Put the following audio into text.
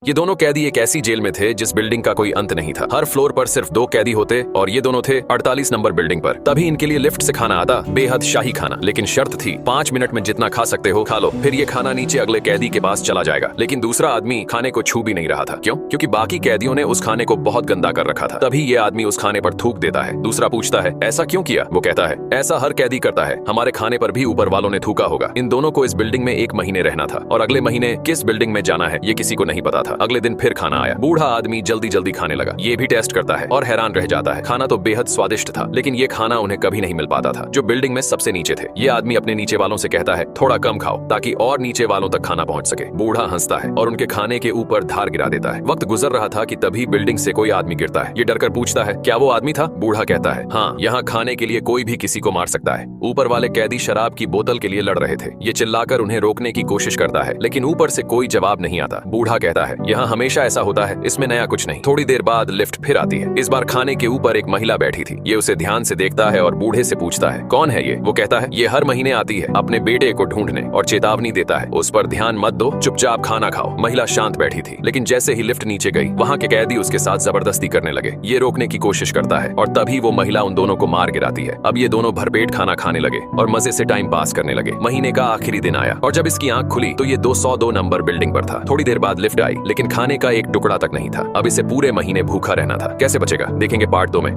ये दोनों कैदी एक ऐसी जेल में थे जिस बिल्डिंग का कोई अंत नहीं था। हर फ्लोर पर सिर्फ 2 कैदी होते और ये दोनों थे 48 नंबर बिल्डिंग पर। तभी इनके लिए लिफ्ट से खाना आता, बेहद शाही खाना। लेकिन शर्त थी 5 मिनट में जितना खा सकते हो खा लो, फिर ये खाना नीचे अगले कैदी के पास चला जाएगा। लेकिन दूसरा आदमी खाने को छू भी नहीं रहा था। क्यों? क्योंकि बाकी कैदियों ने उस खाने को बहुत गंदा कर रखा था। तभी ये आदमी उस खाने पर थूक देता है। दूसरा पूछता है ऐसा क्यों किया? वो कहता है ऐसा हर कैदी करता है, हमारे खाने पर भी ऊपर वालों ने थूका होगा। इन दोनों को इस बिल्डिंग में 1 महीने रहना था और अगले महीने किस बिल्डिंग में जाना है ये किसी को नहीं पता था। अगले दिन फिर खाना आया। बूढ़ा आदमी जल्दी जल्दी खाने लगा। ये भी टेस्ट करता है और हैरान रह जाता है। खाना तो बेहद स्वादिष्ट था, लेकिन ये खाना उन्हें कभी नहीं मिल पाता था जो बिल्डिंग में सबसे नीचे थे। ये आदमी अपने नीचे वालों से कहता है थोड़ा कम खाओ ताकि और नीचे वालों तक खाना पहुंच सके। बूढ़ा हंसता है और उनके खाने के ऊपर धार गिरा देता है। वक्त गुजर रहा था कि तभी बिल्डिंग से कोई आदमी गिरता है। ये डरकर पूछता है क्या वो आदमी था? बूढ़ा कहता है हाँ, यहाँ खाने के लिए कोई भी किसी को मार सकता है। ऊपर वाले कैदी शराब की बोतल के लिए लड़ रहे थे। ये चिल्लाकर उन्हें रोकने की कोशिश करता है, लेकिन ऊपर से कोई जवाब नहीं आता। बूढ़ा कहता है यहाँ हमेशा ऐसा होता है, इसमें नया कुछ नहीं। थोड़ी देर बाद लिफ्ट फिर आती है। इस बार खाने के ऊपर एक महिला बैठी थी। ये उसे ध्यान से देखता है और बूढ़े से पूछता है कौन है ये? वो कहता है ये हर महीने आती है अपने बेटे को ढूंढने और चेतावनी देता है उस पर ध्यान मत दो, चुपचाप खाना खाओ। महिला शांत बैठी थी, लेकिन जैसे ही लिफ्ट नीचे गई वहाँ के कैदी उसके साथ जबरदस्ती करने लगे। ये रोकने की कोशिश करता है और तभी वो महिला उन दोनों को मार गिराती है। अब ये दोनों भरपेट खाना खाने लगे और मजे से टाइम पास करने लगे। महीने का आखिरी दिन आया और जब इसकी आंख खुली तो ये 202 नंबर बिल्डिंग पर था। थोड़ी देर बाद लिफ्ट आई, लेकिन खाने का एक टुकड़ा तक नहीं था। अब इसे पूरे महीने भूखा रहना था। कैसे बचेगा? देखेंगे पार्ट 2 में।